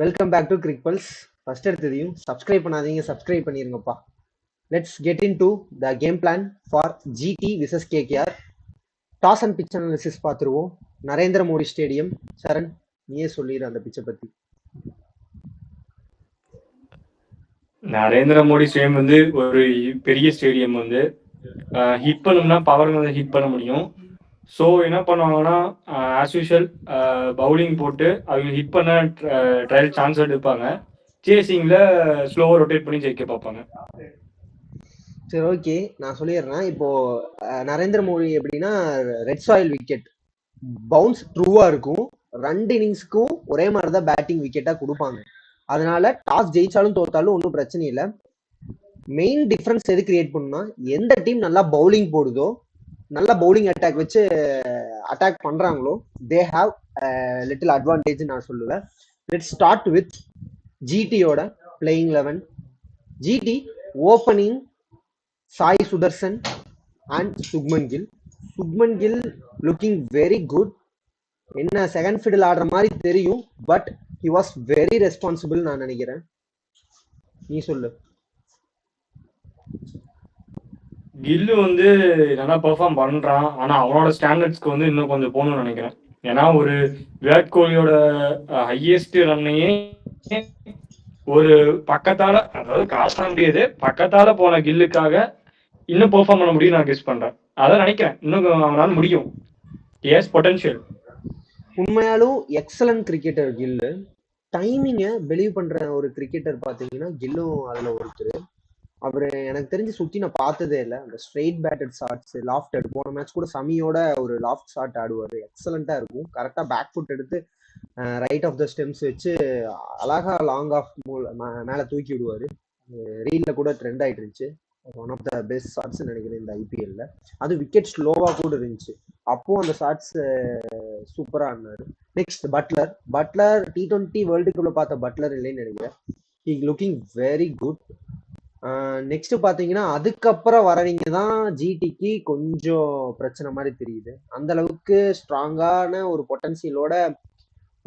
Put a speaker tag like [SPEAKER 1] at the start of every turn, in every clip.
[SPEAKER 1] Welcome back to cric pulse. First எடுத்ததையும் subscribe பண்ணாதீங்க, subscribe பண்ணிருங்கப்பா. Let's get into the game plan for GT versus KKR. Toss and pitch analysis பார்த்துருவோம். Narendra Modi stadium. சரண், நீயே சொல்லிடு அந்த பிச்சை பத்தி.
[SPEAKER 2] நரேந்திர மோடி ஸ்டேடியம் வந்து ஒரு பெரிய ஸ்டேடியம் வந்து ஹிட் பண்ணணும்னா பவர் ஹிட் பண்ண முடியும். ஸோ என்ன பண்ணுவாங்கன்னா ஆஸ் யூஷுவல் பவுலிங் போட்டு அவங்க ஹிட் பண்ண ட்ரையல் சான்ஸ் எடுப்பாங்க. சேசிங்கில் ஸ்லோவாக ரொட்டேட் பண்ணி ஜெயிக்க பார்ப்பாங்க.
[SPEAKER 1] சரி, ஓகே, நான் சொல்லிடுறேன். இப்போ நரேந்திர மோடி எப்படின்னா ரெட் சாயில் விக்கெட் பவுன்ஸ் ட்ரூவா இருக்கும். 2 இன்னிங்ஸ்க்கும் ஒரே மாதிரி தான் பேட்டிங் விக்கெட்டா கொடுப்பாங்க. அதனால டாஸ் ஜெயிச்சாலும் தோத்தாலும் ஒன்றும் பிரச்சனை இல்லை. மெயின் டிஃபரன்ஸ் எது கிரியேட் பண்ணுனா, எந்த டீம் நல்லா பவுலிங் போடுதோ, நல்ல பவுலிங் அட்டாக் வச்சு அட்டாக் பண்றாங்களோ, தே ஹாவ் லிட்டில் அட்வான்டேஜ் நான் சொல்லுவேன். லெட்ஸ் ஸ்டார்ட் வித் ஜிடியோட playing 11. GT opening Sai Sudharsan and Shubman Gill. Shubman Gill looking very good. என்ன செகண்ட் ஃபிடில் ஆடுற மாதிரி தெரியும், but he was very responsible நான் நினைக்கிறேன். நீ சொல்லு.
[SPEAKER 2] கில்லு வந்து நல்லா பெர்ஃபார்ம் பண்ணுறான். ஆனால் அவனோட ஸ்டாண்டர்ட்ஸ்க்கு வந்து இன்னும் கொஞ்சம் போகணும்னு நினைக்கிறேன். ஏன்னா ஒரு விராட் கோலியோட ஹையஸ்ட் ரன்னையே ஒரு பக்கத்தால, அதாவது காசு பண்ண முடியாது, பக்கத்தால போன கில்லுக்காக இன்னும் பெர்ஃபார்ம் பண்ண முடியும் நான் கெஸ் பண்றேன். அதான் நினைக்கிறேன், இன்னும் அவனால முடியும். Has potential.
[SPEAKER 1] உண்மையாலும் எக்ஸலன்ட் கிரிக்கெட்டர் கில்லு. டைமிங்கை பிலீவ் பண்ற ஒரு கிரிக்கெட்டர் பார்த்தீங்கன்னா கில்லும் அதுல ஒருத்தர். அவரு எனக்கு தெரிஞ்சு சுத்தி நான் பார்த்ததே இல்லை. அந்த ஸ்ட்ரெயிட் பேட்டட் ஷாட்ஸ், லாஃப்ட் போன மேட்ச் கூட சமியோட ஒரு லாஃப்ட் ஷாட் ஆடுவார். எக்ஸலண்டா இருக்கும். கரெக்டா பேக் ஃபுட் எடுத்து ரைட் ஆஃப் த ஸ்டெம்ஸ் வச்சு அழகா லாங் ஆஃப் மேல தூக்கி விடுவாரு. ரீல்ல கூட ட்ரெண்ட் ஆயிட்டு இருந்துச்சு. One of the best shots நினைக்கிறேன் இந்த ஐபிஎல்ல. அது விக்கெட் ஸ்லோவா கூட இருந்துச்சு. அப்போ அந்த ஷாட்ஸ் சூப்பரா ஆடினாரு. Next Buttler. Buttler T20 world கப்ல பார்த்த பட்லர் இல்லைன்னு நினைக்கிறேன். He looking very good. Next பாத்தீங்கன்னா அதுக்கப்புறம் வரவங்க தான் ஜிடிக்கு கொஞ்சம் பிரச்சனை மாதிரி தெரியுது. அந்த அளவுக்கு ஸ்ட்ராங்கான ஒரு பொட்டன்சியலோட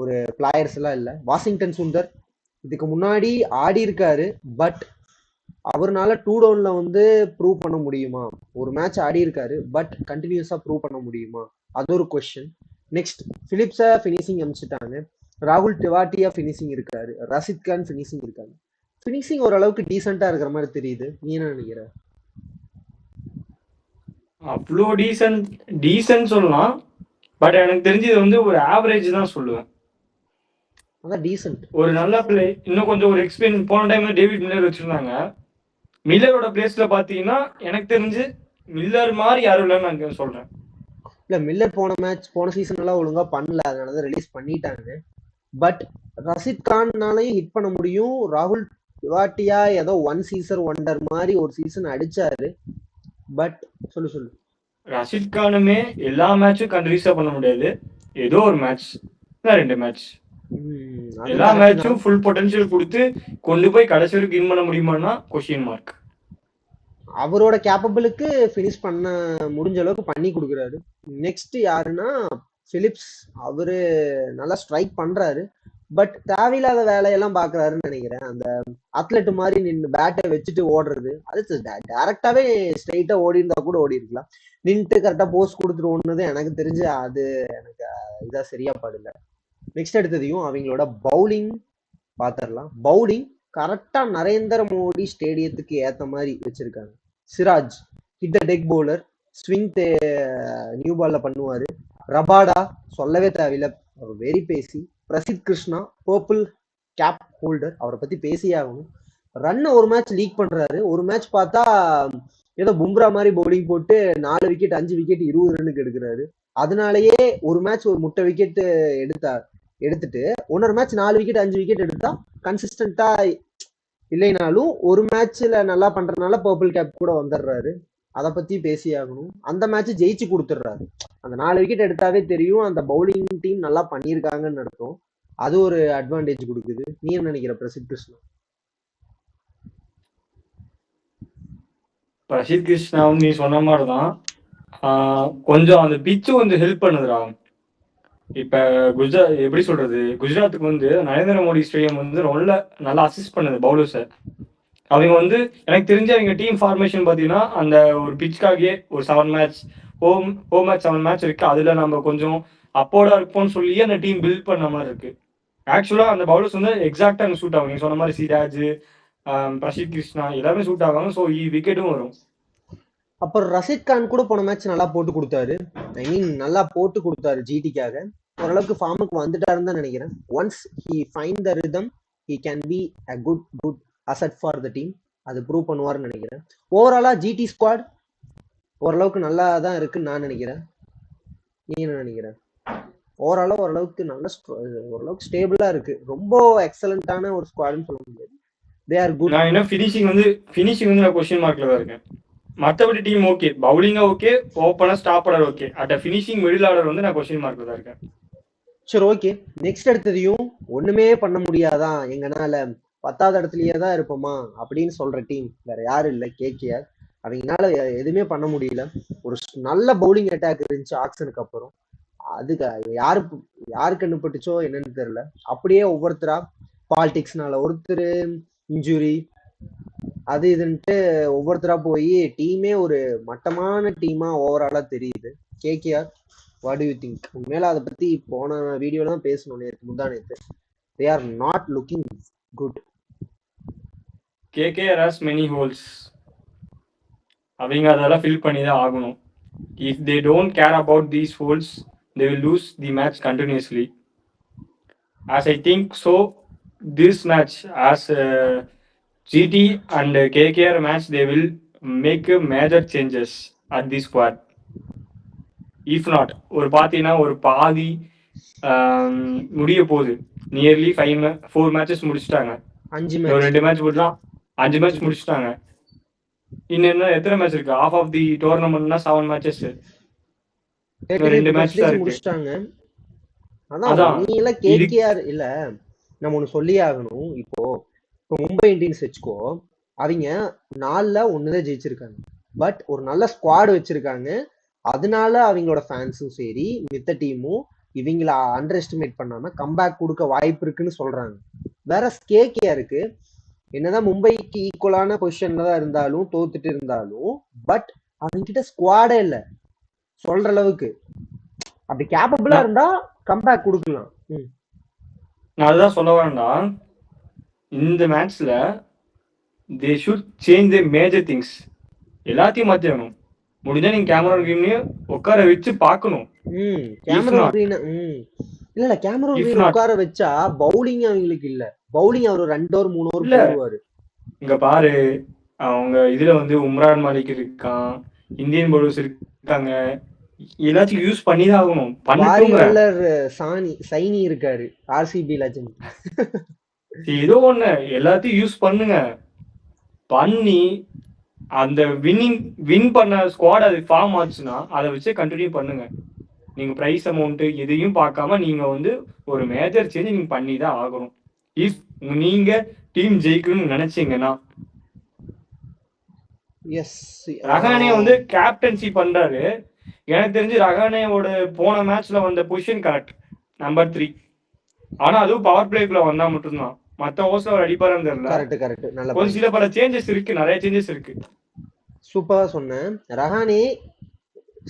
[SPEAKER 1] ஒரு பிளேயர்ஸ் எல்லாம் இல்லை. வாஷிங்டன் சுந்தர் இதுக்கு முன்னாடி ஆடி இருக்காரு, பட் அவர்னால 2 டவுன்ல வந்து ப்ரூவ் பண்ண முடியுமா? ஒரு மேட்ச் ஆடி இருக்காரு, பட் கண்டினியூஸா ப்ரூவ் பண்ண முடியுமா? அது ஒரு கொஸ்டின். நெக்ஸ்ட் பிலிப்ஸை ஃபினிஷிங் அனுப்பிச்சிட்டாங்க. ராகுல் திவாட்டியா ஃபினிஷிங் இருக்காரு. ரஷித் கான் ஃபினிஷிங் இருக்காரு. ஃபினிஷிங் ஓரளவுக்கு டீசெண்டா இருக்கிற மாதிரி தெரியுது. நீ என்ன நினைக்கிற?
[SPEAKER 2] அவ்வளோ டீசன்ட் சொல்லலாம், பட் எனக்கு தெரிஞ்சது வந்து ஒரு ஆவரேஜ் தான் சொல்லுவேன்.
[SPEAKER 1] அதான் டீசென்ட்.
[SPEAKER 2] ஒரு நல்ல பிளே, இன்னும் கொஞ்சம் ஒரு எக்ஸ்பீரியன்ஸ். போன டைம் டேவிட் மில்லர் வச்சிருந்தாங்க. மில்லரோட பிளேஸ்ல பாத்தீங்கன்னா எனக்கு தெரிஞ்சு மில்லர் மாதிரி யாரும் இல்லைன்னு நான் சொல்றேன்.
[SPEAKER 1] இல்ல, மில்லர் போன சீசன் எல்லாம் ஒழுங்கா பண்ணல, அதனாலதான் ரிலீஸ் பண்ணிட்டாங்க. பட் ரஷித் கான்னாலையும் ஹிட் பண்ண முடியும். ராகுல் திவாட்டியா ஏதோ 1 சீசன் ஒண்டர் மாதிரி ஒரு சீசன் அடிச்சாரு. பட் சொல்லு.
[SPEAKER 2] ரஷித் கானுமே எல்லா மேட்சும் கண்டினியூஸா பண்ண முடியாது. ஏதோ ஒரு மேட்ச், 2 மேட்ச், எல்லா மேட்சும் ஃபுல் பொட்டன்ஷியல் கொடுத்து கொண்டு போய் கடைசி வரைக்கும் வின் பண்ண முடியுமான்னா கொஸ்டின் மார்க்.
[SPEAKER 1] அவரோட கேப்பபிளுக்கு ஃபினிஷ் பண்ண முடிஞ்ச அளவுக்கு பண்ணி கொடுக்குறாரு. நெக்ஸ்ட் யாருன்னா பிலிப்ஸ். அவரு நல்லா ஸ்ட்ரைக் பண்றாரு, பட் தேவையில்லாத வேலையெல்லாம் பாக்குறாருன்னு நினைக்கிறேன். அந்த அத்லெட் மாதிரி நின்று பேட்டை வச்சுட்டு ஓடுறது, அது டைரக்டாவே ஸ்ட்ரைட்டா ஓடி இருந்தா கூட ஓடி இருக்கலாம். நின்ட்டு கரெக்டா போஸ்ட் கொடுத்துட்டு ஓடுனது எனக்கு தெரிஞ்சு அது எனக்கு இதா சரியா படல. நெக்ஸ்ட் எடுத்ததையும் அவங்களோட பவுலிங் பாத்திரலாம். பவுலிங் கரெக்டா நரேந்திர மோடி ஸ்டேடியத்துக்கு ஏத்த மாதிரி வச்சிருக்காங்க. Siraj hit the tech bowler, swing new பால்ல பண்ணுவாரு. ரபாடா சொல்லவே தேவையில்லை, வெரி பேசி. Prasidh Krishna purple cap holder, அவரை பத்தி பேசியே ஆகணும். ரன்னை ஒரு மேட்ச் லீக் பண்றாரு. ஒரு மேட்ச் பார்த்தா ஏதோ பும்ரா மாதிரி பவுலிங் போட்டு 4 விக்கெட் 5 விக்கெட் 20 ரன்னுக்கு எடுக்கிறாரு. அதனாலயே ஒரு மேட்ச் ஒரு முட்டை விக்கெட் எடுத்துட்டு இன்னொரு மேட்ச் 4 விக்கெட் 5 விக்கெட் எடுத்தா கன்சிஸ்டன்டா இல்லைனாலும் ஒரு மேட்ச்ல நல்லா பண்றதுனால பர்பிள் கேப் கூட வந்துடுறாரு. அதை பத்தி பேசி ஆகணும். அந்த மேட்ச் ஜெயிச்சு கொடுத்துடுறாரு. அந்த 4 விக்கெட் எடுத்தாவே தெரியும் அந்த பவுலிங் டீம் நல்லா பண்ணியிருக்காங்கன்னு அர்த்தம். அது ஒரு அட்வான்டேஜ் கொடுக்குது. நீ என்ன நினைக்கிற பிரசித் கிருஷ்ணா?
[SPEAKER 2] பிரசித் கிருஷ்ணா நீ சொன்ன மாதிரிதான், கொஞ்சம் அந்த பிச்சு கொஞ்சம் ஹெல்ப் பண்ணுதுடா. இப்ப எப்படி சொல்றது, குஜராத்துக்கு வந்து நரேந்திர மோடி ஸ்டேடியம் வந்து ரொம்ப நல்லா அசிஸ்ட் பண்ணுது பவுலர்ஸை. அவங்க வந்து எனக்கு தெரிஞ்ச அவங்க டீம் ஃபார்மேஷன் பார்த்தீங்கன்னா அந்த ஒரு பிச்சுக்காகவே ஒரு 7 மேட்ச் ஹோம் மேட்ச் 7 மேட்ச் இருக்கு. அதுல நம்ம கொஞ்சம் அப்போடா இருப்போம்னு சொல்லி அந்த டீம் பில்ட் பண்ண மாதிரி இருக்கு. ஆக்சுவலா அந்த பவுலர்ஸ் வந்து எக்ஸாக்டா அங்கே சூட் ஆகும். நீங்க சொன்ன மாதிரி சிராஜ், பிரசித் கிருஷ்ணா எல்லாமே சூட் ஆவாங்க. ஸோ விக்கெட்டும் வரும்.
[SPEAKER 1] அப்புறம் ரஷீத் கான் கூட போன மேட்ச் நல்லா போட்டு கொடுத்தாரு. ஐ மீன் நல்லா போட்டு கொடுத்தாரு ஜிடிக்காக. ஓரளவுக்கு ஃபார்முக்கு வந்துட்டாருன்னு தான் நினைக்கிறேன். Once he find the rhythm he can be a good asset for the team. அது ப்ரூவ் பண்ணுவார்னு நினைக்கிறேன். ஓவராலா ஜிடி ஸ்குவாட் ஓரளவுக்கு நல்லா தான் இருக்குன்னு நான் நினைக்கிறேன். நீ என்ன நினைக்கிற? ஓவராலா ஓரளவுக்கு ஓரளவுக்கு ஸ்டேபிளா இருக்கு. ரொம்ப எக்ஸலண்டான ஒரு ஸ்குவாட்னு சொல்ல முடியாது. They are good.
[SPEAKER 2] நான் என்ன ஃபினிஷிங் வந்து நான் கொஸ்டின் மார்க்ல தான் இருக்கேன். மற்றபடி டீம் ஓகே, பவுலிங்கா okay, opener stopper okay, at finishing middle order வந்து நான் கொஸ்டின் மார்க்ல தான் இருக்கேன்.
[SPEAKER 1] சரி, ஓகே. நெக்ஸ்ட் எடுத்ததையும் ஒண்ணுமே பண்ண முடியாதான், எங்கனால 10வது இடத்துலயே தான் இருப்போமா அப்படின்னு சொல்ற டீம் வேற யாரும் இல்லை, கேகேஆர். அவங்கனால எதுவுமே பண்ண முடியல. ஒரு நல்ல பவுலிங் அட்டாக் இருந்துச்சு ஆக்சனுக்கு அப்புறம். அதுக்கு யாருக்கு கண்டுபட்டுச்சோ என்னன்னு தெரியல. அப்படியே ஒவ்வொருத்தரா பாலிடிக்ஸ்னால ஒருத்தர் இன்ஜுரி அது இதுன்ட்டு ஒவ்வொருத்தரா போய் டீமே ஒரு மட்டமான டீமா ஓவராலா தெரியுது. KKR, what do you think? உண்மையில அதை பத்தி போன வீடியோல தான் பேசணும், முந்தானேத்து. They are not looking good.
[SPEAKER 2] KKR has many holes. அவங்க அதெல்லாம் ஃபில் பண்ணி தான் ஆகணும். If they don't care about these holes they will lose the match continuously. As I think so, this match as GT and KKR match, they will make major changes at the squad. If not, ஒரு பார்த்தீங்கன்னா ஒரு பாதி முடிய போகுது. Nearly 4 matches முடிச்சிட்டாங்க.
[SPEAKER 1] 5
[SPEAKER 2] ஒரு 2 match போட்டுலாம் 5 match முடிச்சிட்டாங்க. இன்னும் எத்தனை மேட்ச் இருக்கு? half of the tournamentனா 7 matches. 2 match தான் இருக்கு.
[SPEAKER 1] முடிச்சிட்டாங்க. அதான் நீ எல்லாம் கேகேஆர் இல்ல, நம்ம ஒண்ணு சொல்லியே ஆகணும். இப்போ மும்பை இந்தியன்ஸ் வச்சுக்கோ, அவங்க 4ல 1 தான் ஜெயிச்சிருக்காங்க. பட் ஒரு நல்ல ஸ்குவாட் வச்சிருக்காங்க. அதனால அவங்களோட ஃபேன்ஸும் சரி மித்த டீமும் இவங்கள அண்டர் எஸ்டிமேட் பண்ணாம கம்பேக் கொடுக்க வாய்ப்பு இருக்குன்னு சொல்றாங்க. வேற கேகேஆருக்கு என்னதான் மும்பைக்கு ஈக்குவலான பொசிஷன்ல தான் இருந்தாலும் தோத்துட்டு இருந்தாலும், பட் அவங்க கிட்ட ஸ்குவாடே இல்ல சொல்ற அளவுக்கு. அப்படி கேப்பபிளா இருந்தா கம்பேக் கொடுக்கலாம்.
[SPEAKER 2] நான் அதுதான் சொல்ல வரேன்டா, இந்த மேட்ச்ல they should change the major things. எல்லாத்தையும் மாத்திடணும். முடிஞ்சா நீங்க கேமரா கிரீனையும் உட்கார வச்சு பார்க்கணும்.
[SPEAKER 1] கேமரா கிரீன் இல்ல கேமரா கிரீன் உட்கார வச்சா பவுலிங் அவங்களுக்கு இல்ல. பவுலிங் அவர் 2 ஓவர் 3 ஓவர் போடுவாரு. இங்க
[SPEAKER 2] பாரு, அவங்க இதுல வந்து உம்ரான் மாலிக் இருக்கான், இந்தியன் பவுலர்ஸ் இருக்காங்க, எல்லாத்தையும் யூஸ் பண்ணி தான் ஆகணும்.
[SPEAKER 1] சைனி இருக்காரு, ஆர்சிபி லெஜெண்ட்.
[SPEAKER 2] ஏதோ ஒண்ணு எல்லாத்தையும் யூஸ் பண்ணுங்க. பண்ணி அந்த வின் பண்ண ஸ்குவாட் அது ஃபார்ம் ஆச்சுன்னா அதை வச்சு கண்டினியூ பண்ணுங்க. நீங்க பிரைஸ் அமௌண்ட் எதையும் பார்க்காம நீங்க வந்து ஒரு மேஜர் சேஞ்ச் நீங்க பண்ணி தான் ஆகணும். இஃப் நீங்க டீம் ஜெயிக்கணும்னு நினைச்சீங்கன்னா. ரஹானே வந்து கேப்டன்சி பண்றாரு. எனக்கு தெரிஞ்சு ரஹானேவோட போன மேட்ச்ல வந்த பொசிஷன் கரெக்ட், நம்பர் 3. ஆனா அதுவும் பவர் பிளேக்குள்ள வந்தா மட்டும்தான். மத்த ஓவர்ஸ்ல அவர் அடிப்பாருன்னு தெரியல. ஒரு சில பல சேஞ்சஸ் இருக்கு, நிறைய சேஞ்சஸ் இருக்கு.
[SPEAKER 1] சூப்பரா சொன்னேன். ரஹானே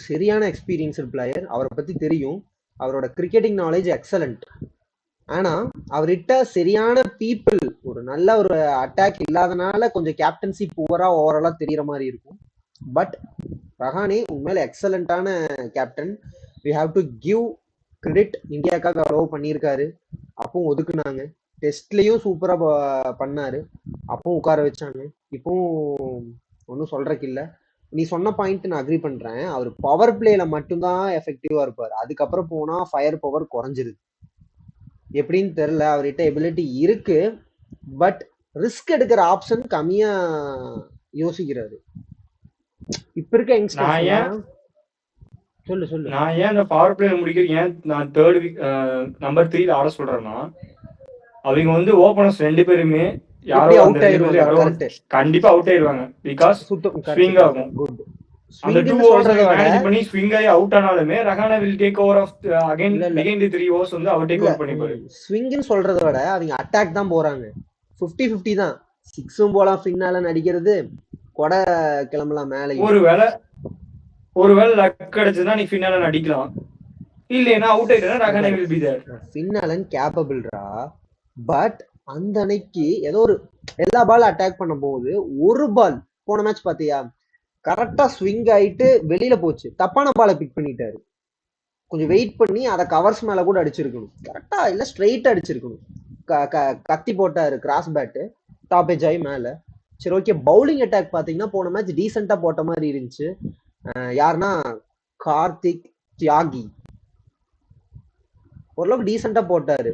[SPEAKER 1] சரியான எக்ஸ்பீரியன்ஸ்டு பிளேயர், அவரை பத்தி தெரியும். அவரோட கிரிக்கெட்டிங் நாலேஜ் எக்ஸலண்ட். ஆனா அவர்கிட்ட சரியான பீப்புள், ஒரு நல்ல ஒரு அட்டாக் இல்லாதனால கொஞ்சம் கேப்டன்சி புவரா ஓவராலா தெரியற மாதிரி இருக்கும். பட் ரஹானே உண்மையில எக்ஸலண்டான captain. We have to give credit. இந்தியாக்காக அலோவ் பண்ணியிருக்காரு, அப்பவும் ஒதுக்குனாங்க. டெஸ்ட்லயும் சூப்பரா பண்ணாரு, அப்பவும் உட்கார வச்சாங்க. இப்பவும் ஒன்றும் சொல்றதுக்கு இல்லை. நீ சொன்ன பாயிண்ட் நான் அக்ரி பண்றேன். அவர் பவர் பிளேல மட்டும்தான் எஃபெக்டிவா இருப்பாரு. அதுக்கப்புறம் போனா ஃபயர் பவர் குறைஞ்சிருது. எப்படின்னு தெரியல. அவர்கிட்ட எபிலிட்டி இருக்கு, பட் ரிஸ்க் எடுக்கிற ஆப்ஷன் கம்மியா யோசிக்கிறாரு. இப்ப இருக்க யங்ஸ்டர்ஸ். சொல்லு.
[SPEAKER 2] நான் ஏன் அந்த பவர் பிளே முடிக்கிறேன், ஏன் நான் நம்பர் 3ல ஆட சொல்றேன்னா, அவங்க வந்து ஓபனர்ஸ் 2 பேருமே யாரோ கண்டிப்பா அவுட் ஆயிடுவாங்க. பிகாஸ் ஸ்விங் ஆகும். அந்த 2
[SPEAKER 1] ஸ்விங்குன்னு
[SPEAKER 2] ஓவர்ஸ்
[SPEAKER 1] சொல்றத விட
[SPEAKER 2] மேனேஜ் பண்ணி ஸ்விங் ஆகி அவுட் ஆனாலுமே Rahane will take over of again
[SPEAKER 1] இல்ல இல்ல
[SPEAKER 2] பிகைன் தி 3 ஓவர்ஸ் வந்து அவர் டேக்
[SPEAKER 1] இல்ல
[SPEAKER 2] ஓவர் பண்ணிப்பாரு.
[SPEAKER 1] ஸ்விங்குன்னு சொல்றத விட அவங்க அட்டாக் தான் போறாங்க. 50-50 தான். சிக்ஸும் போலாம், ஃபின்னால அடிக்கிறது, கொடை கிளம்பலாம் மேலையும்.
[SPEAKER 2] ஒருவேளை லக் கிடைச்சதுன்னா நீ ஃபின்னால அடிக்கலாம், இல்லைன்னா அவுட் ஆயிட்டா Rahane will be there.
[SPEAKER 1] Finn Allen கேப்பபிள்ரா, பட் அந்த அன்னைக்கு ஏதோ ஒரு எல்லா பால் அட்டாக் பண்ணும் போது ஒரு பால் போன மேட்ச் பாத்தியா கரெக்டா ஸ்விங் ஆயிட்டு வெளியில போச்சு, தப்பான பாலை பிக் பண்ணிட்டாரு. கொஞ்சம் வெயிட் பண்ணி அதை கவர்ஸ் மேல கூட அடிச்சிருக்கணும், கரெக்டா இல்ல ஸ்ட்ரெயிட் அடிச்சிருக்கணும். கத்தி போட்டாரு கிராஸ் பேட்டு, டாப் எஜ் ஆகி மேல. சரி ஓகே, பவுலிங் அட்டாக் பாத்தீங்கன்னா போன மேட்ச் டீசெண்டா போட்ட மாதிரி இருந்துச்சு. யாருன்னா கார்த்திக் தியாகி ஓரளவுக்கு டீசெண்டா போட்டாரு.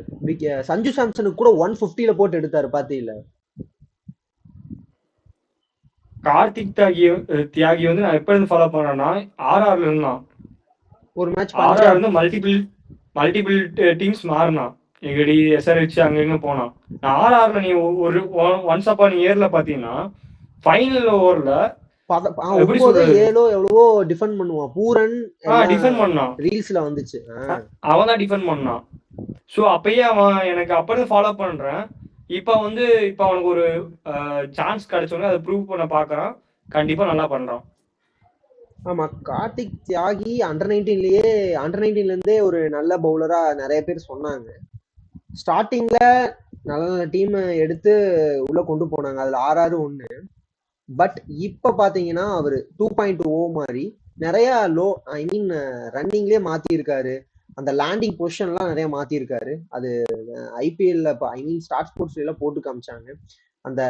[SPEAKER 1] சஞ்சு சாம்சனுக்கு கூட 150ல போட்டு எடுத்தாரு பாத்தீங்கள.
[SPEAKER 2] கார்த்திக் தியாகி வந்து நான் எப்ப இருந்து ஃபாலோ பண்றேன்னா ஆர்ஆர்ல இருந்தான்.
[SPEAKER 1] ஒரு மேட்ச்
[SPEAKER 2] ஆர்ஆர் இருந்து மல்டிபிள் டீம்ஸ் மாறினான், எங்கடி எஸ்ஆர்ஹெச் அங்க போனான். நான் ஆர்ஆர்ல நீ ஒரு ஒன்ஸ் அப்பான் இயர்ல பாத்தீங்கன்னா ஃபைனல் ஓவர்ல
[SPEAKER 1] 9-7 எவ்வளவோ டிஃபெண்ட் பண்ணுவான் பூரன்,
[SPEAKER 2] டிஃபெண்ட் பண்ணான்,
[SPEAKER 1] ரீல்ஸ்ல வந்துச்சு,
[SPEAKER 2] அவன் தான் டிஃபெண்ட் பண்ணான். ஸோ அப்பயே அவன் எனக்கு அப்ப இருந்து ஃபாலோ பண்றேன். இப்ப அவனுக்கு ஒரு சான்ஸ் கிடைச்சோன்னே அதை ப்ரூவ் பண்ண பாக்குறான், கண்டிப்பா நல்லா பண்றான்.
[SPEAKER 1] ஆமா, கார்த்திக் தியாகி அண்டர் 19ல இருந்தே ஒரு நல்ல பவுலரா நிறைய பேர் சொன்னாங்க. ஸ்டார்டிங்ல நல்ல நல்ல டீம் எடுத்து உள்ள கொண்டு போனாங்க, அதுல ஆர்ஆர் ஒண்ணு. பட் இப்ப பாத்தீங்கன்னா அவரு 2.0 மாதிரி நிறைய ரன்னிங்லயே மாத்தி இருக்காரு. அந்த லேண்டிங் பொசிஷன் எல்லாம் நிறைய மாத்தி இருக்காரு. அது ஐபிஎல்ல ஸ்டார் ஸ்போர்ட்ஸ்ல எல்லாம் போட்டு காமிச்சாங்க. அந்த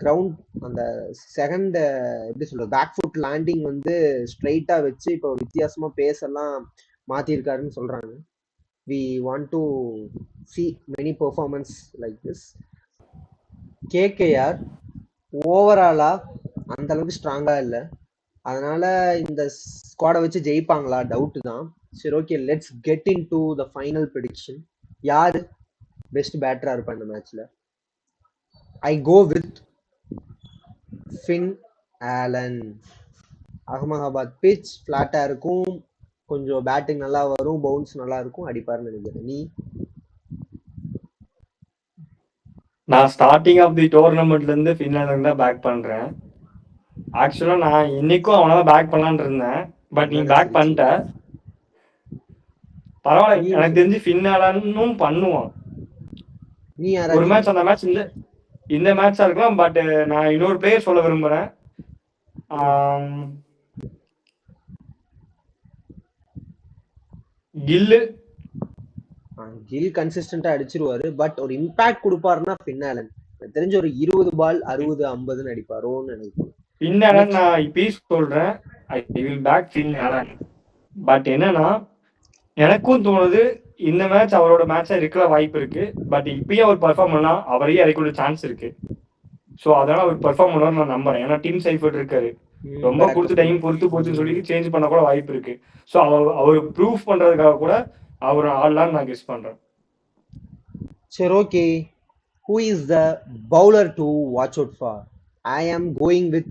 [SPEAKER 1] கிரவுண்ட், அந்த செகண்ட் எப்படி சொல்றது, பேக் ஃபுட் லேண்டிங் வந்து ஸ்ட்ரைட்டா வச்சு இப்போ வித்தியாசமா பேஸ் எல்லாம் மாத்திருக்காருன்னு சொல்றாங்க. we want to see many performance like this. KKR ஓவராலா அந்த அளவுக்கு ஸ்ட்ராங்கா இல்லை, அதனால இந்த ஸ்குவாடை வச்சு ஜெயிப்பாங்களா டவுட் தான். சரி okay, let's get into the final prediction. யாரு பெஸ்ட் பேட்டரா இருப்பா இந்த மேட்ச்ல? I go with Finn Allen. Ahmedabad pitch ஃபிளாட்டா இருக்கும், கொஞ்சம் பேட்டிங் நல்லா வரும், பவுன்ஸ் நல்லா இருக்கும், அடிப்பாருன்னு நினைக்கிறேன். நீ?
[SPEAKER 2] நான் ஸ்டார்டிங் ஆஃப் தி டோர்னமெண்ட்ல இருந்து ஃபின்லாந்து தான் பேக் பண்றேன். ஆக்சுவலா நான் இன்னைக்கும் அவனதான் பேக் பண்ணலான்னு இருந்தேன், பட் நீ பேக் பண்ணிட்ட, பரவாயில்ல. எனக்கு தெரிஞ்சு ஃபின்னாலும் பண்ணுவான்.
[SPEAKER 1] நீ
[SPEAKER 2] ஒரு மேட்ச், அந்த மேட்ச் இந்த மேட்சா இருக்கலாம். பட் நான் இன்னொரு பிளேயர் சொல்ல விரும்புறேன்.
[SPEAKER 1] கில் கன்சிஸ்டன்டா அடிச்சிருவாரு, பட் ஒரு இம்பாக்ட் கொடுப்பாருன்னா ஃபின்னாலன். தெரிஞ்ச ஒரு 20 பால் 60-50 அடிப்பாரோன்னு நினைக்கிறேன்.
[SPEAKER 2] ஃபின்னாலன் நான் இப்பயே சொல்றேன், I will back Finn Allen. But என்னன்னா எனக்கும் தோணுது இந்த மேட்ச் அவரோட மேட்சா இருக்கிற வாய்ப்பு இருக்கு. பட் இப்பயே அவர் பெர்ஃபார்ம் பண்ணா அவரையே இறக்கி சான்ஸ் இருக்கு. ஸோ அதனால அவர் பெர்ஃபார்ம் பண்ணுவார் நான் நம்புறேன். ஏன்னா டீம் சைஃபர்ட் இருக்காரு, ரொம்ப கொடுத்து டைம் பொறுத்து போச்சுன்னு சொல்லி சேஞ்ச் பண்ண கூட வாய்ப்பு இருக்கு. ஸோ அவர் ப்ரூஃப் பண்றதுக்காக கூட அவர் ஆடலான்னு நான் கெஸ் பண்றேன்.
[SPEAKER 1] சரி okay, who is the bowler to watch out for? I am going with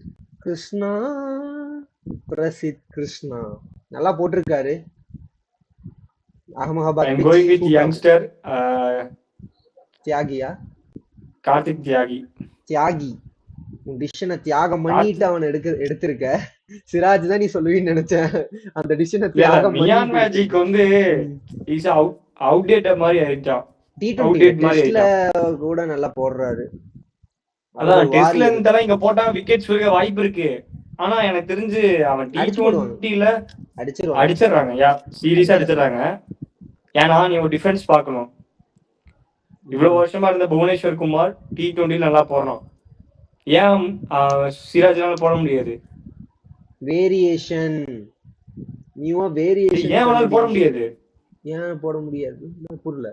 [SPEAKER 1] Prasidh Krishna. நல்லா போட்டிருக்காரு. Ahmedabad
[SPEAKER 2] I'm going with youngster
[SPEAKER 1] தியாகியா,
[SPEAKER 2] Karthik தியாகி.
[SPEAKER 1] உன் டிசிஷனை தியாகம் பண்ணிட்டு அவன் எடுத்திருக்க. சிராஜ் தான் நீ சொல்லுவீன்னு நினைச்சேன். அந்த டிசிஷனை தியாகம்
[SPEAKER 2] மியான் மேஜிக் வந்து இஸ் அவுடேட்டட் மாதிரி ஆயிட்டான்.
[SPEAKER 1] டெஸ்ட்ல கூட நல்லா போடுறாரு.
[SPEAKER 2] அதான் டெஸ்ட்ல இருந்தெல்லாம் இங்க போட்டா விக்கெட்ஸ் விழுக வாய்ப்பு இருக்கு. ஆனா எனக்கு தெரிஞ்சு அவன் T20ல அடிச்சிடுறாங்க, சீரியஸா அடிச்சிடுறாங்க. ஏன்னா நீ ஒரு டிஃபென்ஸ் பார்க்கணும். இவ்வளவு வருஷமா இருந்த புவனேஸ்வர் குமார் T20 நல்லா போறோம், ஏன் சிராஜ்னால போட முடியாது?
[SPEAKER 1] வேரியேஷன்
[SPEAKER 2] ஏன் போட முடியாது?
[SPEAKER 1] ஏன் போட முடியாது புரியல.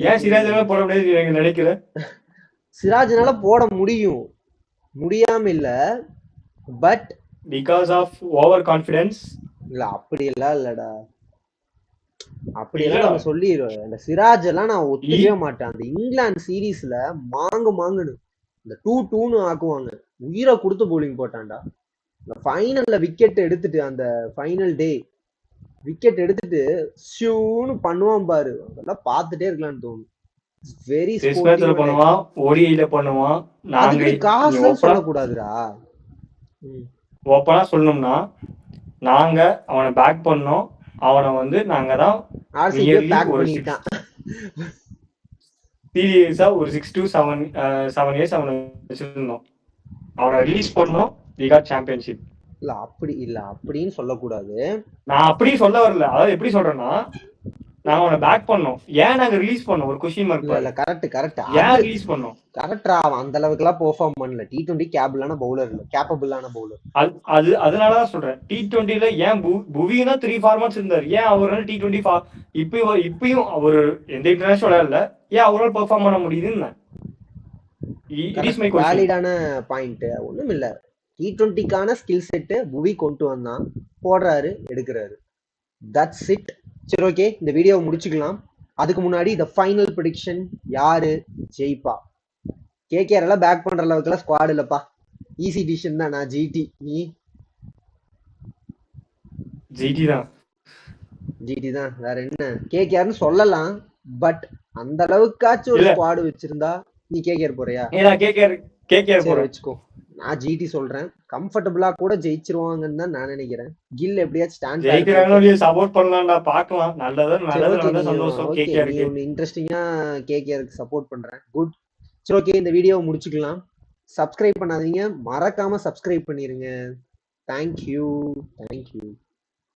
[SPEAKER 2] ஏன் சிராஜ்னால போட முடியாது நினைக்கிற?
[SPEAKER 1] சிராஜ்னால போட முடியாம இல்ல, but
[SPEAKER 2] because of overconfidence.
[SPEAKER 1] இல்ல அப்படி எல்லாம் இல்லடா, அப்படியெல்லாம் நம்ம சொல்லிடுவோம். அந்த சிராஜ் எல்லாம் நான் ஒத்துக்கவே மாட்டேன். அந்த இங்கிலாந்து சீரீஸ்ல மாங்குன்னு இந்த 2-2 ஆக்குவாங்க, உயிரை கொடுத்து போலிங் போட்டான்டா. ஃபைனல்ல விக்கெட் எடுத்துட்டு அந்த ஃபைனல் டே விக்கெட் எடுத்துட்டு ஷூன்னு பண்ணுவான் பாரு, அதெல்லாம் பார்த்துட்டே இருக்கலாம்னு தோணும். வெரி
[SPEAKER 2] டெஸ்ட் மேட்ச்ல
[SPEAKER 1] ஸ்போர்ட்டிவ்.
[SPEAKER 2] பண்ணுவான், ஓடிஐல பண்ணுவான். நாங்க
[SPEAKER 1] அதுக்கு காசு சொல்லக்கூடாதுடா.
[SPEAKER 2] ஓப்பனா சொல்லணும்னா நாங்க அவனை பேக் பண்ணோம். அவனை வந்து நாங்க தான் சீரியஸா ஒரு 6 to 7 இயர்ஸ் அவனை வச்சிருந்தோம். அவனை ரிலீஸ் பண்ணோம், we got championship.
[SPEAKER 1] இல்ல அப்படி இல்ல அப்படின்னு சொல்லக்கூடாது.
[SPEAKER 2] நான் அப்படி சொல்ல வரல. அதாவது எப்படி சொல்றேன்னா, நாங்க அவனை பேக் பண்ணோம். ஏன் நாங்க ரிலீஸ் பண்ணோம்? ஒரு क्वेश्चन மார்க்.
[SPEAKER 1] இல்ல கரெக்ட்.
[SPEAKER 2] ஏன் ரிலீஸ் பண்ணோம்?
[SPEAKER 1] கரெக்டா, அவன் அந்த அளவுக்கு எல்லாம் பெர்ஃபார்ம் பண்ணல. T20 கேபிளான பவுலர் இல்ல, கேப்பபிளான பவுலர்.
[SPEAKER 2] அது அதனால தான் சொல்றேன். T20ல ஏன் புவினா 3 ஃபார்மட்ஸ் இருந்தார். ஏன் அவரால் T20 இப்பயும் அவர் எந்த இன்டர்நேஷனல் இல்ல, ஏன் அவரால் பெர்ஃபார்ம் பண்ண முடியுதுன்னு
[SPEAKER 1] வேலிடான பாயிண்ட். ஒண்ணும் இல்ல, T20க்கான ஸ்கில் செட் புவி கொண்டு வந்தான், போடுறாரு, எடுக்கிறாரு. That's it. சரி, ஓகே, இந்த வீடியோவை முடிச்சுக்கலாம். அதுக்கு முன்னாடி இந்த ஃபைனல் ப்ரெடிக்ஷன், யாரு ஜெயிப்பா? கேகேஆர் எல்லாம் பேக் பண்ற அளவுக்கு எல்லாம் ஸ்குவாட் இல்லப்பா. ஈஸி டிசிஷன் தான். நான் ஜிடி, நீ?
[SPEAKER 2] ஜிடி
[SPEAKER 1] தான். வேற என்ன? கேகேஆர்னு சொல்லலாம், பட் அந்த அளவுக்காச்சும் ஒரு ஸ்குவாட் வச்சிருந்தா நீ கேகேஆர் போறியா?
[SPEAKER 2] கேகேஆர் போற
[SPEAKER 1] வச்சுக்கோ. நான் ஜிடி சொல்றேன். கம்ஃபர்டபிளா கூட ஜெயிச்சிருவாங்கன்னு தான் நான் நினைக்கிறேன். கில் எப்படியாச்சும் ஸ்டாண்ட்
[SPEAKER 2] ஜெயிக்கறாங்களோ சப்போர்ட் பண்ணலாம்டா, பார்க்கலாம். நல்லதா சந்தோஷம். கேகேஆர்
[SPEAKER 1] இன்ட்ரஸ்டிங்கா கேகேஆருக்கு சப்போர்ட் பண்றேன். குட். சரி, ஓகே, இந்த வீடியோவை முடிச்சுக்கலாம். சப்ஸ்கிரைப் பண்ணாதீங்க, மறக்காம சப்ஸ்கிரைப் பண்ணிருங்க. தேங்க்யூ.